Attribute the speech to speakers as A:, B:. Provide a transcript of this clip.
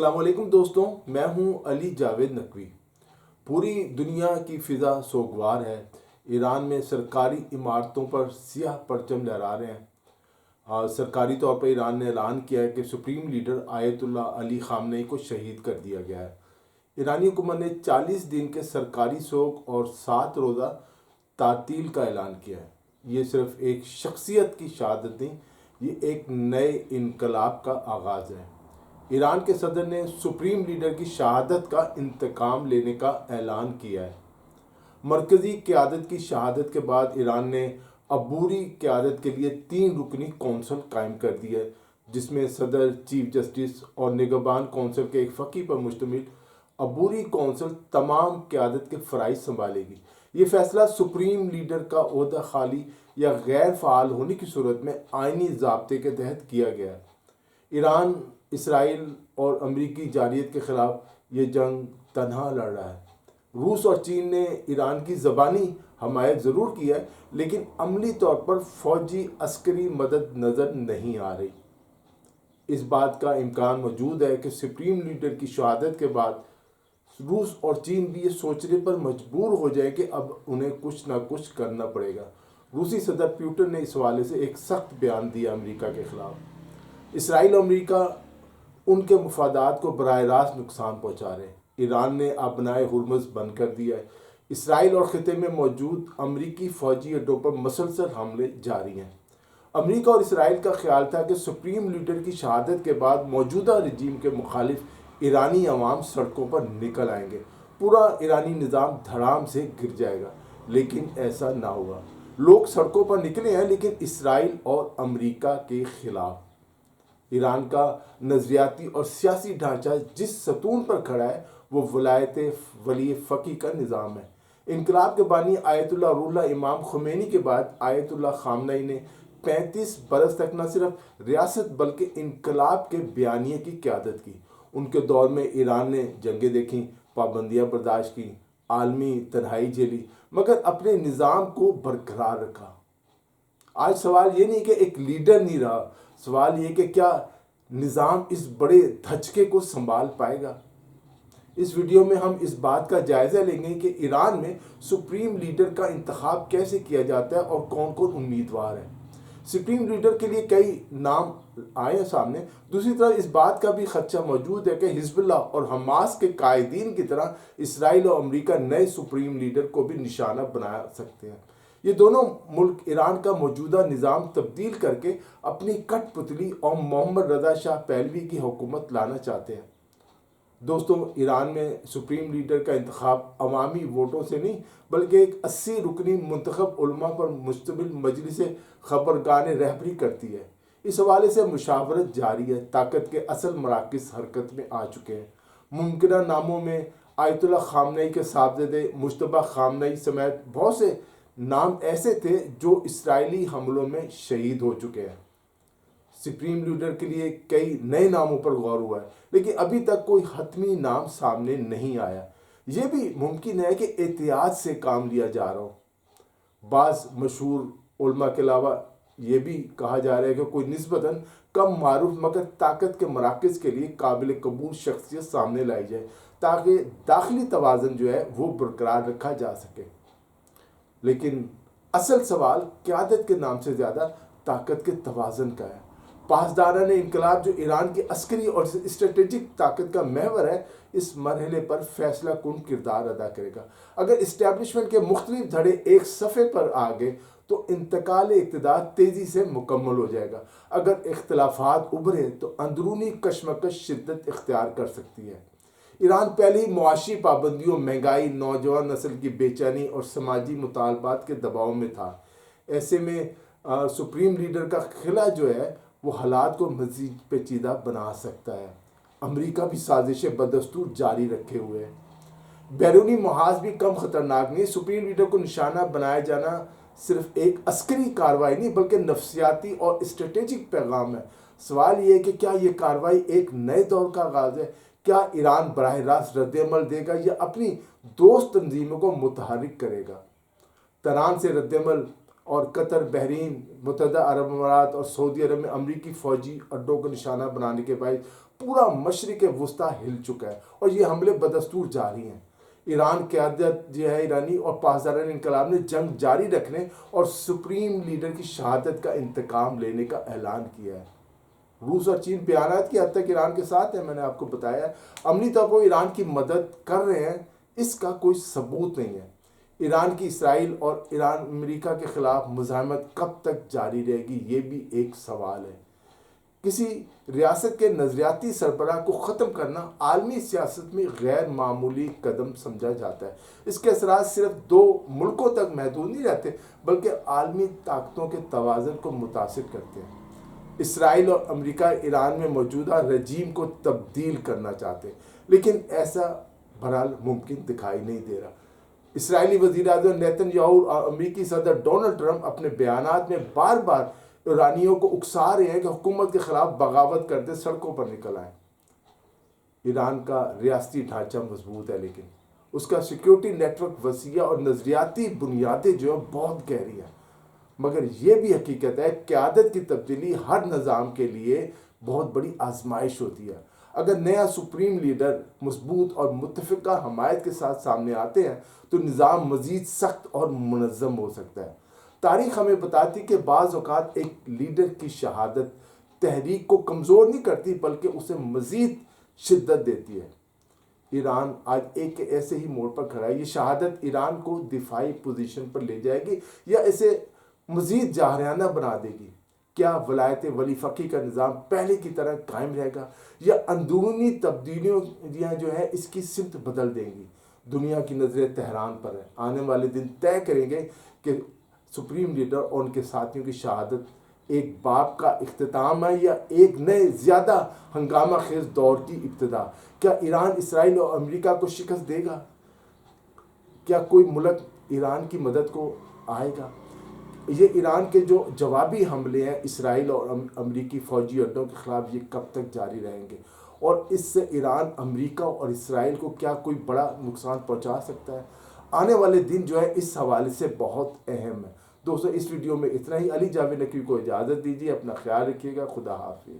A: السلام علیکم دوستوں، میں ہوں علی جاوید نقوی۔ پوری دنیا کی فضا سوگوار ہے۔ ایران میں سرکاری عمارتوں پر سیاہ پرچم لہرا رہے ہیں۔ سرکاری طور پر ایران نے اعلان کیا ہے کہ سپریم لیڈر آیت اللہ علی خامنئی کو شہید کر دیا گیا ہے۔ ایرانی حکومت نے 40 دن کے سرکاری سوگ اور 7 روزہ تعطیل کا اعلان کیا ہے۔ یہ صرف ایک شخصیت کی شہادت نہیں، یہ ایک نئے انقلاب کا آغاز ہے۔ ایران کے صدر نے سپریم لیڈر کی شہادت کا انتقام لینے کا اعلان کیا ہے۔ مرکزی قیادت کی شہادت کے بعد ایران نے عبوری قیادت کے لیے 3 رکنی کونسل قائم کر دی ہے، جس میں صدر، چیف جسٹس اور نگہبان کونسل کے ایک فقی پر مشتمل عبوری کونسل تمام قیادت کے فرائض سنبھالے گی۔ یہ فیصلہ سپریم لیڈر کا عہدہ خالی یا غیر فعال ہونے کی صورت میں آئینی ضابطے کے تحت کیا گیا ہے۔ ایران اسرائیل اور امریکی جارحیت کے خلاف یہ جنگ تنہا لڑ رہا ہے۔ روس اور چین نے ایران کی زبانی حمایت ضرور کی ہے، لیکن عملی طور پر فوجی عسکری مدد نظر نہیں آ رہی۔ اس بات کا امکان موجود ہے کہ سپریم لیڈر کی شہادت کے بعد روس اور چین بھی یہ سوچنے پر مجبور ہو جائے کہ اب انہیں کچھ نہ کچھ کرنا پڑے گا۔ روسی صدر پیوٹن نے اس حوالے سے ایک سخت بیان دیا امریکہ کے خلاف۔ اسرائیل اور امریکہ ان کے مفادات کو براہ راست نقصان پہنچا رہے ہیں۔ ایران نے آبنائے ہرمز بند کر دیا ہے۔ اسرائیل اور خطے میں موجود امریکی فوجی اڈوں پر مسلسل حملے جاری ہیں۔ امریکہ اور اسرائیل کا خیال تھا کہ سپریم لیڈر کی شہادت کے بعد موجودہ رجیم کے مخالف ایرانی عوام سڑکوں پر نکل آئیں گے، پورا ایرانی نظام دھڑام سے گر جائے گا، لیکن ایسا نہ ہوا۔ لوگ سڑکوں پر نکلے ہیں، لیکن اسرائیل اور امریکہ کے خلاف۔ ایران کا نظریاتی اور سیاسی ڈھانچہ جس ستون پر کھڑا ہے وہ ولایت ولی فقیہ کا نظام ہے۔ انقلاب کے بانی آیت اللہ روح اللہ امام خمینی کے بعد آیت اللہ خامنئی نے 35 برس تک نہ صرف ریاست بلکہ انقلاب کے بیانیے کی قیادت کی۔ ان کے دور میں ایران نے جنگیں دیکھیں، پابندیاں برداشت کی، عالمی تنہائی جھیلی، مگر اپنے نظام کو برقرار رکھا۔ آج سوال یہ نہیں کہ ایک لیڈر نہیں رہا، سوال یہ کہ کیا نظام اس بڑے دھچکے کو سنبھال پائے گا۔ اس ویڈیو میں ہم اس بات کا جائزہ لیں گے کہ ایران میں سپریم لیڈر کا انتخاب کیسے کیا جاتا ہے اور کون کون امیدوار ہیں۔ سپریم لیڈر کے لیے کئی نام آئے ہیں سامنے۔ دوسری طرف اس بات کا بھی خدشہ موجود ہے کہ حزب اللہ اور حماس کے قائدین کی طرح اسرائیل اور امریکہ نئے سپریم لیڈر کو بھی نشانہ بنا سکتے ہیں۔ یہ دونوں ملک ایران کا موجودہ نظام تبدیل کر کے اپنی کٹ پتلی اور محمد رضا شاہ پہلوی کی حکومت لانا چاہتے ہیں۔ دوستوں، ایران میں سپریم لیڈر کا انتخاب عوامی ووٹوں سے نہیں بلکہ ایک 80 رکنی منتخب علماء پر مشتمل مجلس خبرگان رہبری کرتی ہے۔ اس حوالے سے مشاورت جاری ہے۔ طاقت کے اصل مراکز حرکت میں آ چکے ہیں۔ ممکنہ ناموں میں آیت اللہ خامنئی کے صاحبزادے مجتبیٰ خامنئی سمیت بہت سے نام ایسے تھے جو اسرائیلی حملوں میں شہید ہو چکے ہیں۔ سپریم لیڈر کے لیے کئی نئے ناموں پر غور ہوا ہے، لیکن ابھی تک کوئی حتمی نام سامنے نہیں آیا۔ یہ بھی ممکن ہے کہ احتیاط سے کام لیا جا رہا ہو۔ بعض مشہور علماء کے علاوہ یہ بھی کہا جا رہا ہے کہ کوئی نسبتاً کم معروف مگر طاقت کے مراکز کے لیے قابل قبول شخصیت سامنے لائی جائے تاکہ داخلی توازن جو ہے وہ برقرار رکھا جا سکے۔ لیکن اصل سوال قیادت کے نام سے زیادہ طاقت کے توازن کا ہے۔ پاسداران انقلاب جو ایران کی عسکری اور اسٹریٹجک طاقت کا محور ہے، اس مرحلے پر فیصلہ کن کردار ادا کرے گا۔ اگر اسٹیبلشمنٹ کے مختلف دھڑے ایک صفحے پر آ گئے تو انتقال اقتدار تیزی سے مکمل ہو جائے گا۔ اگر اختلافات ابھرے تو اندرونی کشمکش شدت اختیار کر سکتی ہے۔ ایران پہلے ہی معاشی پابندیوں، مہنگائی، نوجوان نسل کی بے چینی اور سماجی مطالبات کے دباؤ میں تھا۔ ایسے میں سپریم لیڈر کا خلا جو ہے وہ حالات کو مزید پیچیدہ بنا سکتا ہے۔ امریکہ بھی سازشیں بدستور جاری رکھے ہوئے ہے۔ بیرونی محاذ بھی کم خطرناک نہیں۔ سپریم لیڈر کو نشانہ بنایا جانا صرف ایک عسکری کارروائی نہیں بلکہ نفسیاتی اور اسٹریٹجک پیغام ہے۔ سوال یہ ہے کہ کیا یہ کارروائی ایک نئے دور کا آغاز ہے؟ کیا ایران براہ راست رد عمل دے گا یا اپنی دوست تنظیموں کو متحرک کرے گا؟ تہران سے رد عمل اور قطر، بحرین، متحدہ عرب امارات اور سعودی عرب میں امریکی فوجی اڈوں کو نشانہ بنانے کے باعث پورا مشرق وسطیٰ ہل چکا ہے، اور یہ حملے بدستور جاری ہیں۔ ایران قیادت جو ہے ایرانی اور پاسداران انقلاب نے جنگ جاری رکھنے اور سپریم لیڈر کی شہادت کا انتقام لینے کا اعلان کیا ہے۔ روس اور چین بیانات کی حد تک ایران کے ساتھ ہے، میں نے آپ کو بتایا ہے، عملی طور پر ایران کی مدد کر رہے ہیں، اس کا کوئی ثبوت نہیں ہے۔ ایران کی اسرائیل اور ایران امریکہ کے خلاف مزاحمت کب تک جاری رہے گی، یہ بھی ایک سوال ہے۔ کسی ریاست کے نظریاتی سربراہ کو ختم کرنا عالمی سیاست میں غیر معمولی قدم سمجھا جاتا ہے۔ اس کے اثرات صرف 2 ملکوں تک محدود نہیں رہتے بلکہ عالمی طاقتوں کے توازن کو متاثر کرتے ہیں۔ اسرائیل اور امریکہ ایران میں موجودہ رجیم کو تبدیل کرنا چاہتے ہیں، لیکن ایسا بہرحال ممکن دکھائی نہیں دے رہا۔ اسرائیلی وزیر اعظم نیتن یاہو اور امریکی صدر ڈونلڈ ٹرمپ اپنے بیانات میں بار بار ایرانیوں کو اکسا رہے ہیں کہ حکومت کے خلاف بغاوت کرتے سڑکوں پر نکل آئیں۔ ایران کا ریاستی ڈھانچہ مضبوط ہے، لیکن اس کا سیکیورٹی نیٹ ورک وسیع اور نظریاتی بنیادیں جو ہیں بہت گہری ہیں، مگر یہ بھی حقیقت ہے قیادت کی تبدیلی ہر نظام کے لیے بہت بڑی آزمائش ہوتی ہے۔ اگر نیا سپریم لیڈر مضبوط اور متفقہ حمایت کے ساتھ سامنے آتے ہیں تو نظام مزید سخت اور منظم ہو سکتا ہے۔ تاریخ ہمیں بتاتی کہ بعض اوقات ایک لیڈر کی شہادت تحریک کو کمزور نہیں کرتی بلکہ اسے مزید شدت دیتی ہے۔ ایران آج ایک ایسے ہی موڑ پر کھڑا ہے۔ یہ شہادت ایران کو دفاعی پوزیشن پر لے جائے گی یا اسے مزید جارحانہ بنا دے گی؟ کیا ولایت ولی فقی کا نظام پہلے کی طرح قائم رہے گا یا اندرونی تبدیلیاں جو ہے اس کی سمت بدل دیں گی؟ دنیا کی نظریں تہران پر ہے۔ آنے والے دن طے کریں گے کہ سپریم لیڈر اور ان کے ساتھیوں کی شہادت ایک باب کا اختتام ہے یا ایک نئے زیادہ ہنگامہ خیز دور کی ابتدا۔ کیا ایران اسرائیل اور امریکہ کو شکست دے گا؟ کیا کوئی ملک ایران کی مدد کو آئے گا؟ یہ ایران کے جو جوابی حملے ہیں اسرائیل اور امریکی فوجی اڈوں کے خلاف، یہ کب تک جاری رہیں گے؟ اور اس سے ایران، امریکہ اور اسرائیل کو کیا کوئی بڑا نقصان پہنچا سکتا ہے؟ آنے والے دن جو ہے اس حوالے سے بہت اہم ہے۔ دوستو، اس ویڈیو میں اتنا ہی۔ علی جاوید نقوی کو اجازت دیجیے، اپنا خیال رکھیے گا۔ خدا حافظ۔